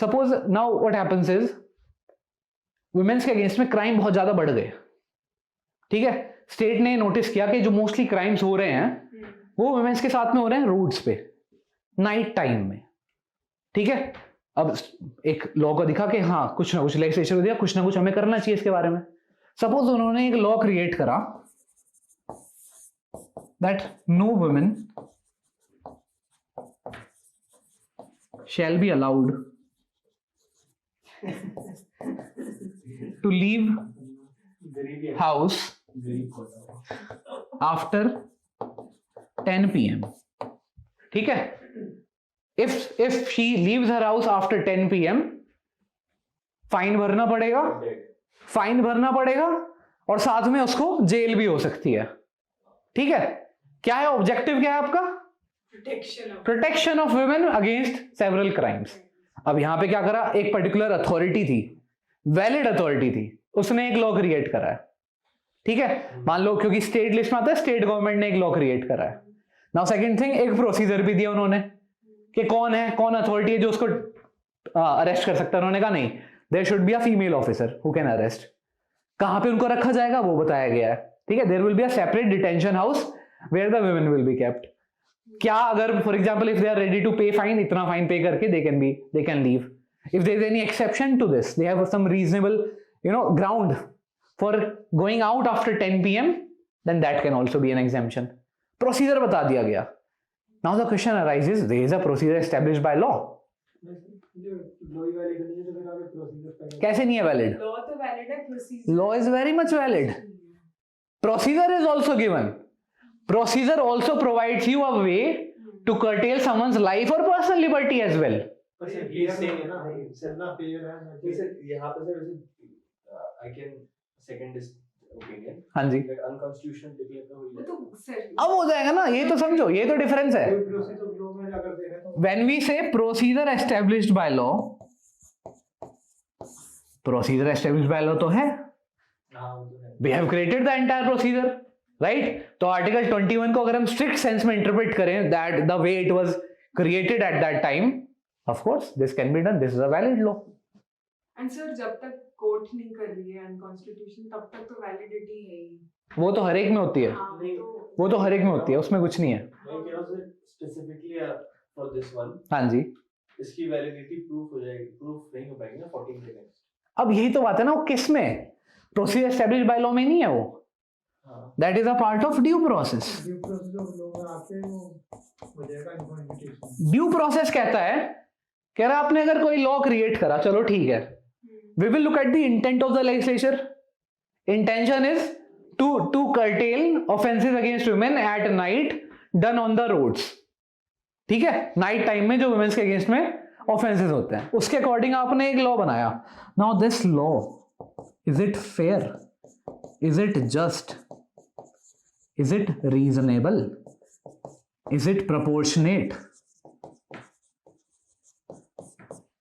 Suppose now what happens is womens के against में crime बहुत ज्यादा बढ़ गए, ठीक है। स्टेट ने नोटिस किया कि जो मोस्टली क्राइम्स हो रहे हैं वो वुमेन्स के साथ में हो रहे हैं रोड्स पे नाइट टाइम में, ठीक है। अब एक लॉ को दिखा कि हाँ कुछ ना कुछ लेजिस्लेचर को दिया, कुछ ना कुछ हमें करना चाहिए इसके बारे में। सपोज उन्होंने एक लॉ क्रिएट करा that no women shall be allowed to leave house after 10 PM, ठीक है। if she leaves her house after 10 PM fine भरना पड़ेगा और साथ में उसको जेल भी हो सकती है, ठीक है। क्या है ऑब्जेक्टिव, क्या है आपका? Protection of women against several crimes. अब यहां पे क्या करा, एक पर्टिकुलर अथॉरिटी थी, वैलिड अथॉरिटी थी, उसने एक लॉ क्रिएट करा है, ठीक है। मान लो क्योंकि स्टेट लिस्ट में आता है, स्टेट गवर्नमेंट ने एक लॉ क्रिएट करा है। नाउ सेकंड थिंग, एक प्रोसीजर भी दिया उन्होंने कि कौन अथॉरिटी है जो उसको अरेस्ट कर सकता है। उन्होंने कहा नहीं, there should be a female officer who can arrest. कहां पे उनको रखा जाएगा वो बताया गया है, ठीक है। There will be a separate detention house where the women will be kept. क्या अगर for example if they are ready to pay fine, इतना फाइन पे करके they can leave. If there is any exception to this, they have some reasonable ground for going out after 10 PM, then that can also be an exemption. Procedure बता दिया गया। Now the question arises, there is a procedure established by law. कैसे नहीं है valid? Law तो valid है, procedure law is very much valid. Procedure is also given. Procedure also provides you a way to curtail someone's life or personal liberty as well. हाँ जी, अब हो जाएगा ना, ये तो समझो, ये तो डिफरेंस है। When we say procedure established by law, procedure established by law तो है, we have created the entire procedure, right? तो आर्टिकल 21 को अगर हम स्ट्रिक्ट सेंस में इंटरप्रेट करें, that the way it was created at that time, of course this can be done, this is a valid law. And sir जब तक court नहीं कर रही है अनकॉन्स्टिट्यूशनल, तब तक तो वैलिडिटी है ही। वो तो हर एक में होती है, वो तो हर एक में होती है, उसमें कुछ नहीं है। स्पेसिफिकली फॉर दिस वन, हाँ जी, इसकी वैलिडिटी प्रूफ हो जाएगी, प्रूफ नहीं हो पाएगी ना 14 के नेक्स्ट। अब यही तो बात है ना, वो किस में? प्रोसीजर एस्टैब्लिश्ड बाय लॉ में नहीं है वो, that is a part of due process. Due process कहता है, कह रहा आपने अगर कोई लॉ क्रिएट करा, चलो ठीक है, we will look at the intent of the legislature. Intention is to curtail offences against women at night done on the roads, ठीक है। नाइट टाइम में जो वुमेन्स के अगेंस्ट में ऑफेंसेस होते हैं, उसके अकॉर्डिंग आपने एक लॉ बनाया। Now this law, is it fair, is it just, is it reasonable, is it proportionate?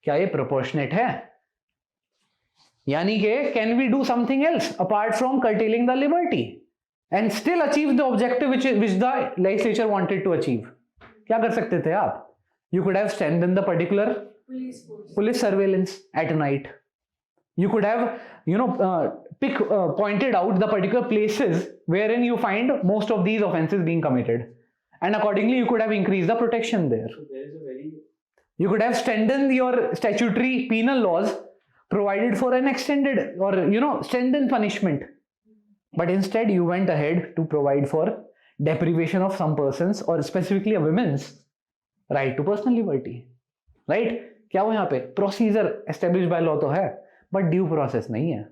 क्या ये प्रोपोर्शनेट है? यानी कि can we do something else apart from curtailing the liberty and still achieve the objective which the legislature wanted to achieve? क्या कर सकते थे आप? You could have strengthened the particular police surveillance at night. You could have, pointed out the particular places wherein you find most of these offenses being committed, and accordingly you could have increased the protection there. So there is a very, you could have strengthened your statutory penal laws, provided for an extended or strengthened punishment, but instead you went ahead to provide for deprivation of some persons or specifically a women's right to personal liberty, right? क्या वो यहाँ पे procedure establish by law तो है, but due process नहीं है।